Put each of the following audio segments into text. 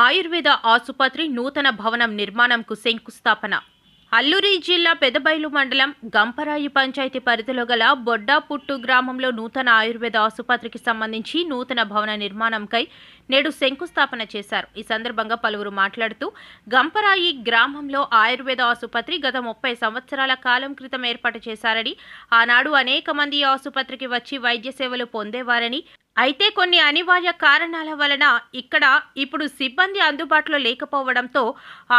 ఆయుర్వేద ఆసుపత్రి నూతన భవనం నిర్మాణంకు శంకుస్థాపన. అల్లూరి జిల్లా పెదబైలు మండలం గంపరాయి పంచాయతీ పరిధిలో గల బొడ్డాపుట్టు గ్రామంలో నూతన ఆయుర్వేద ఆసుపత్రికి సంబంధించి నూతన భవన నిర్మాణంకై నేడు శంకుస్థాపన చేశారు. ఈ సందర్భంగా పలువురు మాట్లాడుతూ గంపరాయి గ్రామంలో ఆయుర్వేద ఆసుపత్రి గత 30 సంవత్సరాల కాలం క్రితం ఏర్పాటు చేశారని, ఆనాడు అనేక మంది ఆసుపత్రికి వచ్చి వైద్య సేవలు పొందేవారని, అయితే కొన్ని అనివార్య కారణాల వలన ఇక్కడ ఇప్పుడు సిబ్బంది అందుబాటులో లేకపోవడంతో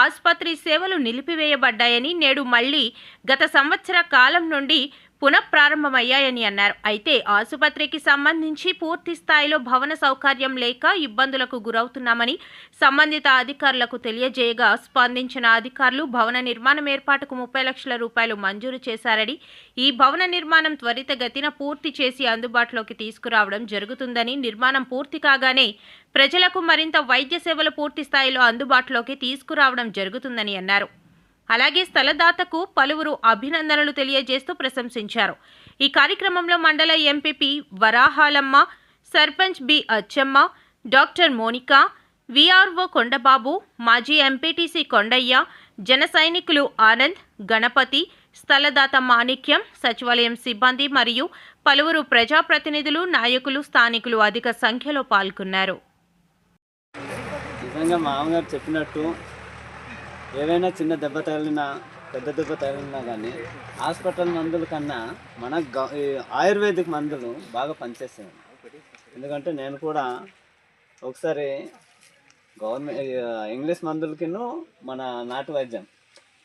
ఆసుపత్రి సేవలు నిలిపివేయబడ్డాయని, నేడు మళ్లీ గత సంవత్సర కాలం నుండి పునఃప్రారంభమయ్యాయని అన్నారు. అయితే ఆసుపత్రికి సంబంధించి పూర్తి స్థాయిలో భవన సౌకర్యం లేక ఇబ్బందులకు గురవుతున్నామని సంబంధిత అధికారులకు తెలియజేయగా స్పందించిన అధికారులు భవన నిర్మాణం ఏర్పాటుకు 30 లక్షల రూపాయలు మంజూరు చేశారని, ఈ భవన నిర్మాణం త్వరితగతిన పూర్తి చేసి అందుబాటులోకి తీసుకురావడం జరుగుతుందని, నిర్మాణం పూర్తి కాగానే ప్రజలకు మరింత వైద్య సేవలు పూర్తి స్థాయిలో అందుబాటులోకి తీసుకురావడం జరుగుతుందని అన్నారు. అలాగే స్థలదాతకు పలువురు అభినందనలు తెలియజేస్తూ ప్రశంసించారు. ఈ కార్యక్రమంలో mandal MPP Varahalamma, sarpanch B Acchamma, doctor Monika, VRO Kondababu, మాజీ ఎంపీటీసీ కొండయ్య, జన సైనికులు ఆనంద్, గణపతి, స్థలదాత మాణిక్యం, సచివాలయం సిబ్బంది మరియు పలువురు ప్రజాప్రతినిధులు, నాయకులు, స్థానికులు అధిక సంఖ్యలో పాల్గొన్నారు. మామగారు చెప్పినట్టు ఏవైనా చిన్న దెబ్బ తగిలినా పెద్ద దెబ్బ తగిలినా కానీ హాస్పిటల్ మందుల కన్నా మన ఆయుర్వేదిక్ మందులు బాగా పనిచేస్తాయి. ఎందుకంటే నేను కూడా ఒకసారి గవర్నమెంట్ ఇంగ్లీష్ మందులకిను మన నాటు వైద్యం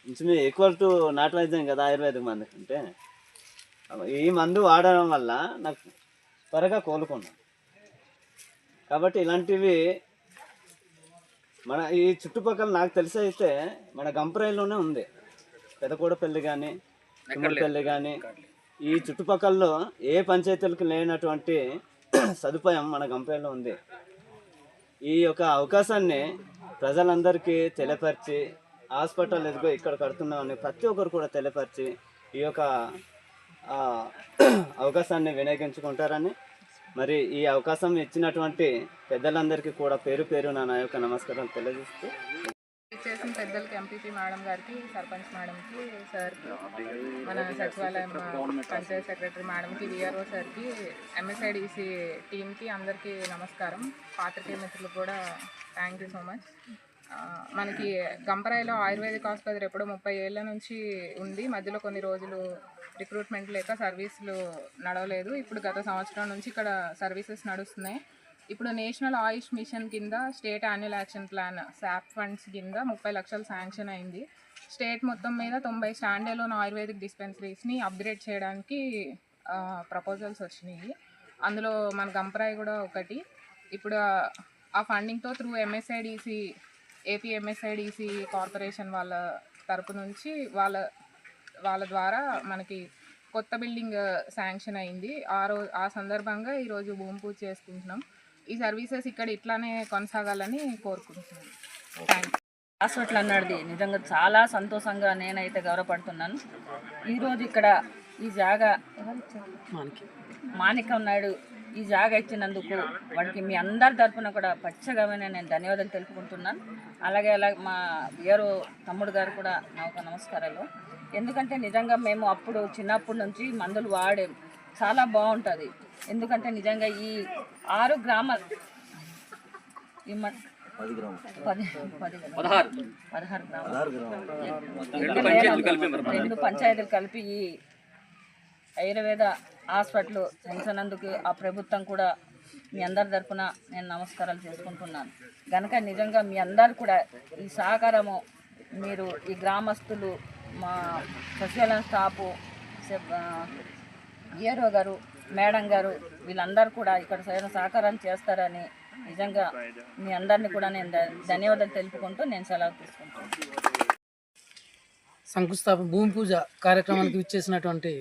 ఇంచుమే ఈక్వల్ టు నాటు వైద్యం కదా ఆయుర్వేదిక్ మందు అంటే, ఈ మందు వాడడం వల్ల నాకు త్వరగా కోలుకున్నాను. కాబట్టి ఇలాంటివి మన ఈ చుట్టుపక్కల నాకు తెలిసి అయితే మన గంపరాయిలోనే ఉంది. పెదకూడపల్లి కానీ తుమ్మడిపల్లి కానీ ఈ చుట్టుపక్కలలో ఏ పంచాయతీలకు లేనటువంటి సదుపాయం మన గంపరాయిలో ఉంది. ఈ యొక్క అవకాశాన్ని ప్రజలందరికీ తెలియపరిచి హాస్పిటల్ ఎదుగో ఇక్కడ కడుతున్నామని ప్రతి ఒక్కరు కూడా తెలియపరిచి ఈ యొక్క అవకాశాన్ని వినియోగించుకుంటారని, మరి ఈ అవకాశం ఇచ్చినటువంటి పెద్దలందరికీ కూడా పేరు పేరు నా యొక్క నమస్కారాలు తెలియజేస్తూ, ఇచ్చేసిన పెద్దలకి ఎంపీపీ మేడం గారికి, సర్పంచ్ మేడంకి, సార్కి, మన సచివాలయం పంచాయత్ సెక్రటరీ మేడంకి, విఆర్ఓ సార్కి, ఎంఎస్ఐడిసి టీంకి అందరికీ నమస్కారం. పాత్రికేయ మిత్రులకు కూడా థ్యాంక్ యూ సో మచ్. మనకి గంపరాయిలో ఆయుర్వేదిక్ ఆసుపత్రి ఎప్పుడో 30 ఏళ్ళ నుంచి ఉంది. మధ్యలో కొన్ని రోజులు రిక్రూట్మెంట్ లేక సర్వీసులు నడవలేదు. ఇప్పుడు గత సంవత్సరం నుంచి ఇక్కడ సర్వీసెస్ నడుస్తున్నాయి. ఇప్పుడు నేషనల్ ఆయుష్ మిషన్ కింద స్టేట్ యాన్యువల్ యాక్షన్ ప్లాన్ శాప్ ఫండ్స్ కింద 30 లక్షలు శాంక్షన్ అయింది. స్టేట్ మొత్తం మీద 90 స్టాండ్ అలోన్ ఆయుర్వేదిక్ డిస్పెన్సరీస్ని అప్గ్రేడ్ చేయడానికి ప్రపోజల్స్ వచ్చినాయి. అందులో మన గంపరాయి కూడా ఒకటి. ఇప్పుడు ఆ ఫండింగ్తో through MSIDC, AP MSIDC corporation వాళ్ళ తరపు నుంచి వాళ్ళ ద్వారా మనకి కొత్త బిల్డింగ్ శాంక్షన్ అయింది. ఆ సందర్భంగా ఈరోజు భూమి పూజ చేసుకుంటున్నాం. ఈ సర్వీసెస్ ఇక్కడ ఇట్లానే కొనసాగాలని కోరుకుంటున్నాం. Thank you. హాస్పిటల్ అన్నది నిజంగా చాలా సంతోషంగా నేనైతే గౌరవపడుతున్నాను. ఈరోజు ఇక్కడ ఈ జాగా మాణిక్యం నాయుడు ఈ జాగా ఇచ్చినందుకు వాడికి మీ అందరి తరఫున కూడా పచ్చగానే నేను ధన్యవాదాలు తెలుపుకుంటున్నాను. అలాగే మా వేరు తమ్ముడు గారు కూడా నాకు నమస్కారాలు. ఎందుకంటే నిజంగా మేము అప్పుడు చిన్నప్పటి నుంచి మందులు వాడాం, చాలా బాగుంటుంది. ఎందుకంటే నిజంగా ఈ 6 గ్రామాలు 16 2 పంచాయతీలు కలిపి ఈ ఆయుర్వేద హాస్పిటల్ పెంచినందుకు ఆ ప్రభుత్వం కూడా మీ అందరి తరఫున నేను నమస్కారాలు చేసుకుంటున్నాను. కనుక నిజంగా మీ అందరు కూడా ఈ సహకారము, మీరు ఈ గ్రామస్తులు, మా సచివాలయం స్టాఫు, ఏరో గారు, మేడం గారు, వీళ్ళందరూ కూడా ఇక్కడ సహకారం చేస్తారని నిజంగా మీ అందరినీ కూడా నేను ధన్యవాదాలు తెలుపుకుంటూ నేను సెలవు తీసుకుంటాను. శంకుస్థాపన భూమి పూజ కార్యక్రమానికి విచ్చేసినటువంటి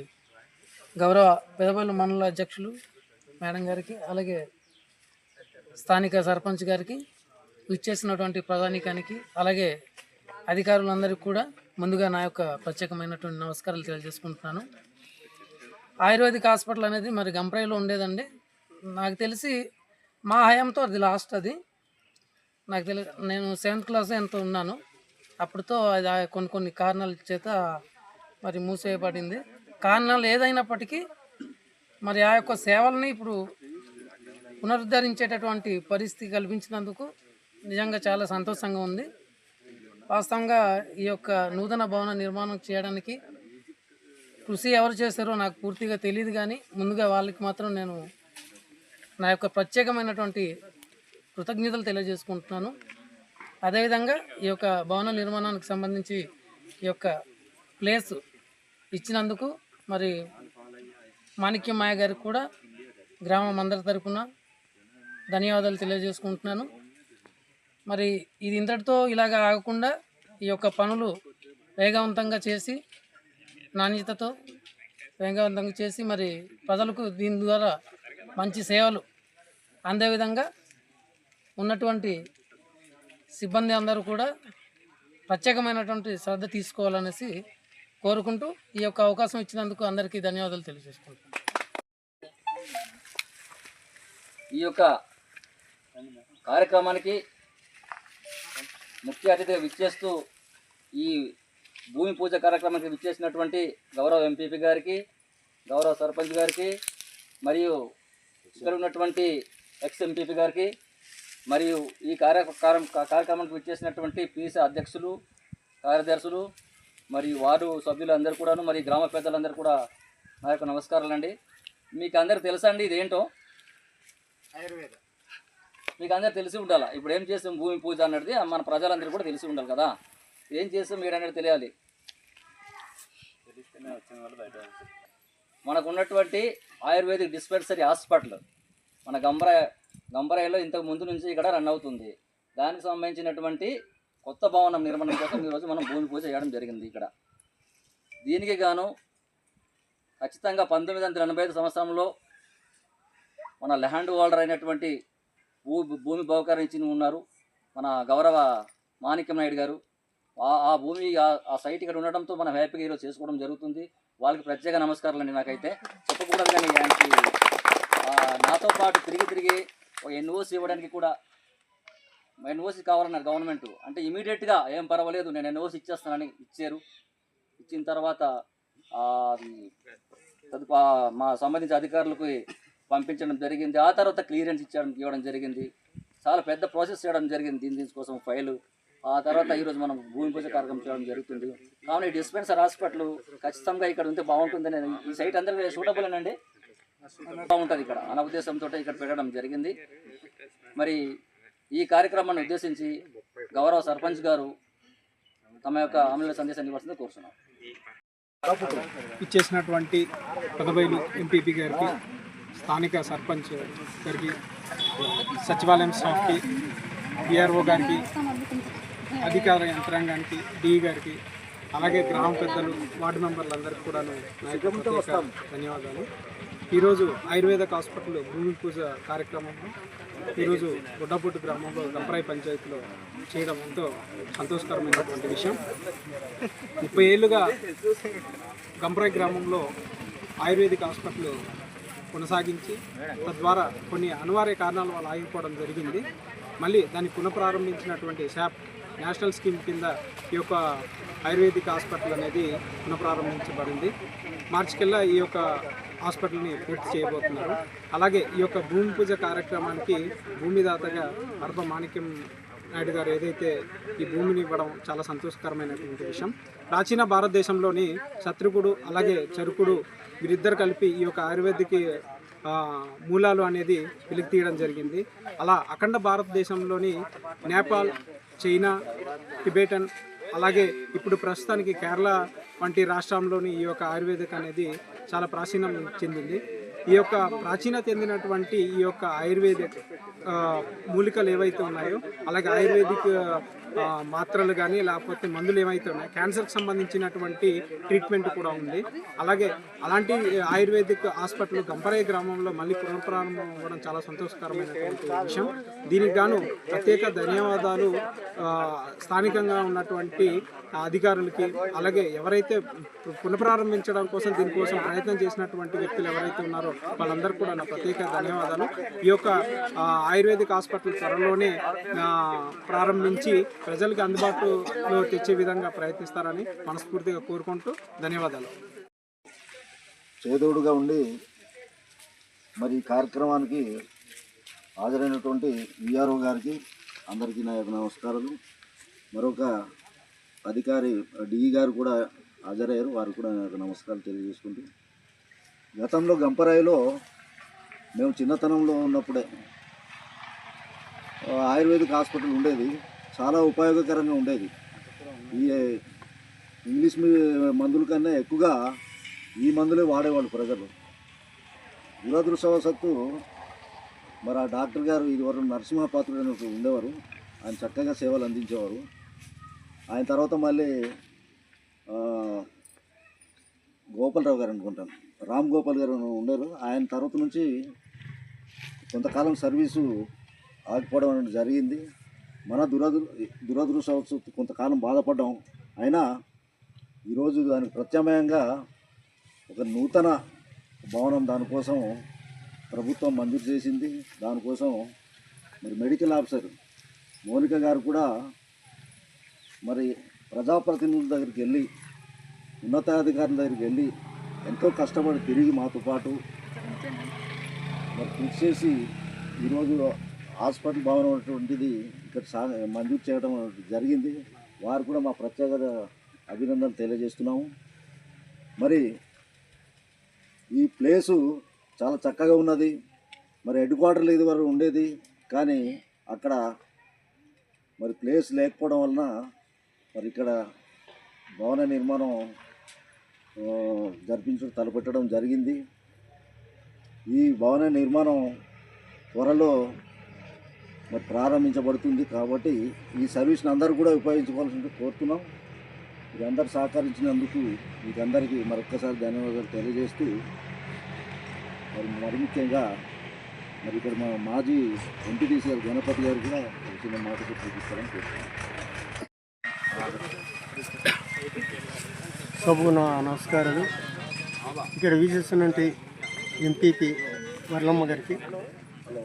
గౌరవ పెదబైలు మండల అధ్యక్షులు మేడం గారికి, అలాగే స్థానిక సర్పంచ్ గారికి, విచ్చేసినటువంటి ప్రధానికానికి, అలాగే అధికారులందరికీ కూడా ముందుగా నా యొక్క ప్రత్యేకమైనటువంటి నమస్కారాలు తెలియజేసుకుంటున్నాను. ఆయుర్వేదిక్ హాస్పిటల్ అనేది మరి గంపరాయిలో ఉండేదండి. నాకు తెలిసి మా హయాంతో అది లాస్ట్. అది నాకు నేను 7th క్లాస్ ఎంత ఉన్నాను. అప్పటితో అది కొన్ని కారణాల చేత మరి మూసేయబడింది. కారణాలు ఏదైనప్పటికీ మరి ఆ యొక్క సేవల్ని ఇప్పుడు పునరుద్ధరించేటటువంటి పరిస్థితి కల్పించినందుకు నిజంగా చాలా సంతోషంగా ఉంది. వాస్తవంగా ఈ యొక్క నూతన భవన నిర్మాణం చేయడానికి కృషి ఎవరు చేశారో నాకు పూర్తిగా తెలియదు, కానీ ముందుగా వాళ్ళకి మాత్రం నేను నా యొక్క ప్రత్యేకమైనటువంటి కృతజ్ఞతలు తెలియజేసుకుంటున్నాను. అదేవిధంగా ఈ యొక్క భవన నిర్మాణానికి సంబంధించి ఈ యొక్క ప్లేస్ ఇచ్చినందుకు మరి మాణిక్యమాయ గారికి కూడా గ్రామం అందరి తరపున ధన్యవాదాలు తెలియజేసుకుంటున్నాను. మరి ఇది ఇంతటితో ఇలాగ ఆగకుండా ఈ యొక్క పనులు వేగవంతంగా చేసి నాణ్యతతో వేగవంతంగా చేసి మరి ప్రజలకు దీని ద్వారా మంచి సేవలు అందే విధంగా ఉన్నటువంటి సిబ్బంది అందరూ కూడా ప్రత్యేకమైనటువంటి శ్రద్ధ తీసుకోవాలనేసి కోరుకుంటూ ఈ యొక్క అవకాశం ఇచ్చినందుకు అందరికీ ధన్యవాదాలు తెలియజేసుకుంటున్నాను. ఈ యొక్క కార్యక్రమానికి ముఖ్య అతిథిగా విచ్చేస్తూ ఈ భూమి పూజ కార్యక్రమానికి విచ్చేసినటువంటి గౌరవ ఎంపీపీ గారికి, గౌరవ సర్పంచ్ గారికి, మరియు ఇక్కడ ఉన్నటువంటి ఎక్స్ ఎంపీపీ గారికి, మరియు ఈ కార్యక్రమానికి విచ్చేసినటువంటి పీసీ అధ్యక్షులు, కార్యదర్శులు మరియు వార్డు సభ్యులు అందరూ కూడాను, మరి గ్రామ పెద్దలందరూ కూడా నా యొక్క నమస్కారాలండి. మీకు అందరికి తెలుసా అండి ఇదేంటో? ఆయుర్వేద మీకు అందరు తెలిసి ఉండాలి. ఇప్పుడు ఏం చేస్తాం భూమి పూజ అన్నది మన ప్రజలందరూ కూడా తెలిసి ఉండాలి కదా. ఏం చేస్తాం మీరు అనేది తెలియాలి. మనకు ఉన్నటువంటి ఆయుర్వేదిక్ డిస్పెన్సరీ హాస్పిటల్ మన గంబరాయిలో ఇంతకు ముందు నుంచి ఇక్కడ రన్ అవుతుంది. దానికి సంబంధించినటువంటి కొత్త భవనం నిర్మాణం కోసం ఈరోజు మనం భూమి పూజ చేయడం జరిగింది ఇక్కడ. దీనికి గాను ఖచ్చితంగా 1985 సంవత్సరంలో మన ల్యాండ్ హోల్డర్ అయినటువంటి భూమి బహుకరించి ఉన్నారు మన గౌరవ మాణిక్యం నాయుడు గారు. ఆ భూమి ఆ సైట్ ఇక్కడ ఉండడంతో మనం హ్యాపీగా ఈరోజు చేసుకోవడం జరుగుతుంది. వాళ్ళకి ప్రత్యేక నమస్కారాలు అండి. నాకైతే చెప్పకూడదు, కానీ ఆయనకి నాతో పాటు తిరిగి ఒక ఎన్ఓసి ఇవ్వడానికి కూడా ఎన్ఓసి కావాలన్నారు గవర్నమెంట్. అంటే ఇమీడియట్గా ఏం పర్వాలేదు నేను ఎన్ఓసి ఇచ్చేస్తానని ఇచ్చారు. ఇచ్చిన తర్వాత మా సంబంధించిన అధికారులకు పంపించడం జరిగింది. ఆ తర్వాత క్లియరెన్స్ ఇవ్వడం జరిగింది. చాలా పెద్ద ప్రాసెస్ చేయడం జరిగింది దీనికోసం ఫైలు. ఆ తర్వాత ఈరోజు మనం భూమి పూజ కార్యక్రమం చేయడం జరుగుతుంది. కావున ఈ డిస్పెన్సరీ హాస్పిటల్ ఖచ్చితంగా ఇక్కడ ఉంటే బాగుంటుందని, ఈ సైట్ అందరికీ సూటబుల్ అండి, బాగుంటుంది ఇక్కడ అన్న ఉద్దేశంతో ఇక్కడ పెట్టడం జరిగింది. మరి ఈ కార్యక్రమాన్ని ఉద్దేశించి గౌరవ సర్పంచ్ గారు తమ యొక్క అమలు సందేశాన్ని ఇవ్వాల్సింది కోరుతున్నాం. ఇచ్చేసినటువంటి పెదబైలు ఎంపీపీ గారికి, స్థానిక సర్పంచ్ గారికి, సచివాలయం స్టాఫ్కి, డిఆర్ఓ గారికి, అధికార యంత్రాంగానికి, డి గారికి, అలాగే గ్రామ పెద్దలు, వార్డు మెంబర్లందరికీ కూడా ధన్యవాదాలు. ఈరోజు ఆయుర్వేదిక్ హాస్పిటల్ భూమి పూజ కార్యక్రమంలో ఈరోజు గుడ్డపుట్టు గ్రామంలో గంపరాయి పంచాయతీలో చేయడం ఎంతో సంతోషకరమైనటువంటి విషయం. 30 ఏళ్ళుగా గంపరాయి గ్రామంలో ఆయుర్వేదిక్ హాస్పిటల్ కొనసాగించి తద్వారా కొన్ని అనివార్య కారణాల వల్ల ఆగిపోవడం జరిగింది. మళ్ళీ దాన్ని పునఃప్రారంభించినటువంటి శాప్ నేషనల్ స్కీమ్ కింద ఈ యొక్క ఆయుర్వేదిక్ హాస్పిటల్ అనేది పునఃప్రారంభించబడింది. మార్చికల్లా ఈ యొక్క హాస్పిటల్ని పూర్తి చేయబోతున్నారు. అలాగే ఈ యొక్క భూమి పూజ కార్యక్రమానికి భూమిదాతగా అర్ధ మాణిక్యం నాయుడు గారు ఏదైతే ఈ భూమిని ఇవ్వడం చాలా సంతోషకరమైనటువంటి విషయం. ప్రాచీన భారతదేశంలోని శత్రుకుడు అలాగే చరుకుడు వీరిద్దరు కలిపి ఈ యొక్క ఆయుర్వేదిక్ మూలాలు అనేది వెలికి తీయడం జరిగింది. అలా అఖండ భారతదేశంలోని నేపాల్, చైనా, టిబెటన్, అలాగే ఇప్పుడు ప్రస్తుతానికి కేరళ వంటి రాష్ట్రంలోని ఈ యొక్క ఆయుర్వేదిక్ అనేది చాలా ప్రాచీనం చెందింది. ఈ యొక్క ప్రాచీనత చెందినటువంటి ఈ యొక్క ఆయుర్వేదిక్ మూలికలు ఏవైతే ఉన్నాయో, అలాగే ఆయుర్వేదిక్ మాత్రలు కానీ లేకపోతే మందులు ఏమైతే ఉన్నాయో క్యాన్సర్కి సంబంధించినటువంటి ట్రీట్మెంట్ కూడా ఉంది. అలాగే అలాంటి ఆయుర్వేదిక్ హాస్పిటల్ గంపరాయి గ్రామంలో మళ్ళీ పునఃప్రారంభం అవ్వడం చాలా సంతోషకరమైనటువంటి విషయం. దీనికి గాను ప్రత్యేక ధన్యవాదాలు స్థానికంగా ఉన్నటువంటి అధికారులకి, అలాగే ఎవరైతే పునఃప్రారంభించడం కోసం దీనికోసం ప్రయత్నం చేసినటువంటి వ్యక్తులు ఎవరైతే ఉన్నారో వాళ్ళందరూ కూడా నా ప్రత్యేక ధన్యవాదాలు. ఈ యొక్క ఆయుర్వేదిక్ హాస్పిటల్ త్వరలోనే ప్రారంభించి ప్రజలకు అందుబాటులో తెచ్చే విధంగా ప్రయత్నిస్తారని మనస్ఫూర్తిగా కోరుకుంటూ ధన్యవాదాలు. చేదోడుగా ఉండి మరి ఈ కార్యక్రమానికి హాజరైనటువంటి విఆర్ఓ గారికి అందరికీ నా యొక్క నమస్కారాలు. మరొక అధికారి డిఈ గారు కూడా హాజరయ్యారు, వారు కూడా నా యొక్క నమస్కారాలు తెలియజేసుకుంటూ, గతంలో గంపరాయిలో మేము చిన్నతనంలో ఉన్నప్పుడే ఆయుర్వేదిక్ హాస్పిటల్ ఉండేది. చాలా ఉపయోగకరంగా ఉండేది. ఈ ఇంగ్లీష్ మందుల కన్నా ఎక్కువగా ఈ మందులే వాడేవాళ్ళు ప్రజలు. దురదృష్టవశాత్తు మరి ఆ డాక్టర్ గారు ఇదివరకు నరసింహపాత్రుడు అని ఉండేవారు. ఆయన చక్కగా సేవలు అందించేవారు. ఆయన తర్వాత మళ్ళీ గోపాలరావు గారు అనుకుంటాను, రామ్ గోపాల్ గారు ఉండేవారు. ఆయన తర్వాత నుంచి కొంతకాలం సర్వీసు ఆగిపోవడం అనేది జరిగింది. మన దురదృష్టవశాత్తు కొంతకాలం బాధపడ్డాం. అయినా ఈరోజు దానికి ప్రత్యామ్నాయంగా ఒక నూతన భవనం దానికోసం ప్రభుత్వం మంజూరు చేసింది. దానికోసం మరి మెడికల్ ఆఫీసర్ మౌనిక గారు కూడా మరి ప్రజాప్రతినిధుల దగ్గరికి వెళ్ళి, ఉన్నతాధికారుల దగ్గరికి వెళ్ళి ఎంతో కష్టపడి తిరిగి మాతో పాటు మరి కృషి చేసి ఈరోజు హాస్పిటల్ భవనం అటువంటిది ఇక్కడ మంజూరు చేయడం జరిగింది. వారు కూడా మా ప్రత్యేక అభినందనలు తెలియజేస్తున్నాము. మరి ఈ ప్లేసు చాలా చక్కగా ఉన్నది. మరి హెడ్ క్వార్టర్లు ఇది వరకు ఉండేది, కానీ అక్కడ మరి ప్లేస్ లేకపోవడం వలన మరి ఇక్కడ భవన నిర్మాణం తలపెట్టడం జరిగింది. ఈ భవన నిర్మాణం త్వరలో మరి ప్రారంభించబడుతుంది. కాబట్టి ఈ సర్వీస్ని అందరూ కూడా ఉపయోగించుకోవాల్సింది కోరుతున్నాం. ఇది అందరూ సహకరించినందుకు మీకు అందరికీ మరొక్కసారి ధన్యవాదాలు తెలియజేస్తూ, మరి ముఖ్యంగా మరి ఇక్కడ మా మాజీ ఎంపీటీసీ గారు గణపతి గారు కూడా చిన్న మాటకు చూపిస్తారని కోరుతున్నాం. సభకు నా నమస్కారాలు. ఇక్కడ వీచేస్తున్నటువంటి ఎంపీపీ వర్లమ్మ గారికి,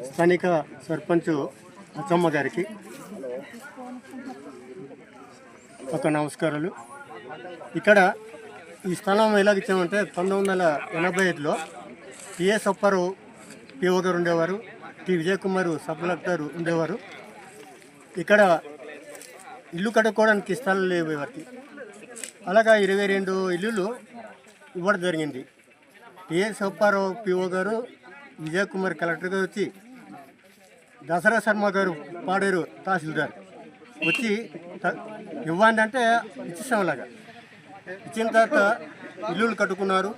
స్థానిక సర్పంచ్ అచ్చమ్మ గారికి ఒక నమస్కారాలు. ఇక్కడ ఈ స్థలం ఎలాగ ఇచ్చామంటే 1985లో టిఎస్ అప్పారావు పిఓ గారు ఉండేవారు, T Vijay Kumar sub collector ఉండేవారు. ఇక్కడ ఇల్లు కట్టుకోవడానికి స్థలాలు లేవు వారికి. అలాగా 22 ఇల్లులు ఇవ్వడం జరిగింది. టిఎస్ అప్పారావు పిఓ గారు, విజయ్ కుమార్ కలెక్టర్ గారు వచ్చి, దసరా శర్మ గారు పాడేరు తహసీల్దార్ వచ్చి ఇవ్వండి అంటే ఇచ్చేసాం. అలాగా ఇచ్చిన తర్వాత ఇల్లులు కట్టుకున్నారు,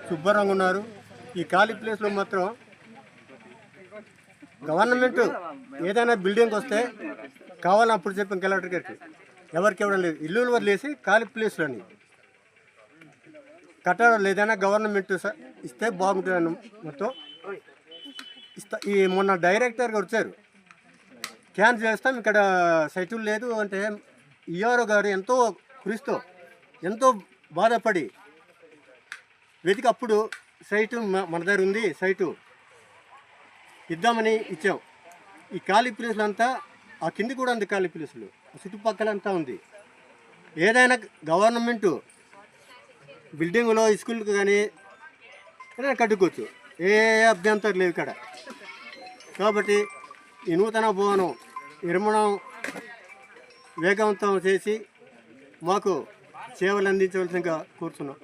శుభ్రంగా ఉన్నారు. ఈ ఖాళీ ప్లేస్లో మాత్రం గవర్నమెంట్ ఏదైనా బిల్డింగ్ వస్తే కావాలని అప్పుడు చెప్పాం కలెక్టర్ గారికి, ఎవరికి ఇవ్వడం లేదు. ఇల్లులు వదిలేసి ఖాళీ ప్లేస్లోని కట్టడం లేదైనా గవర్నమెంట్ ఇస్తే బాగుంటుందని మొత్తం ఈ మొన్న డైరెక్టర్ గారు వచ్చారు, క్యాన్సిల్ చేస్తాం ఇక్కడ సైటులు లేదు అంటే ఈఆర్ఓ గారు ఎంతో కృషితో ఎంతో బాధపడి వెతికి అప్పుడు సైటు మన దగ్గర ఉంది, సైటు ఇద్దామని ఇచ్చాం. ఈ ఖాళీ ప్లేస్లు అంతా ఆ కింది కూడా ఉంది, ఖాళీ ప్లేసులు చుట్టుపక్కలంతా ఉంది. ఏదైనా గవర్నమెంటు బిల్డింగ్లో స్కూల్కి కానీ ఏదైనా కట్టుకోవచ్చు, ఏ అభ్యంతరం లేవు ఇక్కడ. కాబట్టి ఈ నూతన భవనం నిర్మాణం వేగవంతం చేసి మాకు సేవలు అందించవలసిందిగా కోరుతున్నాం.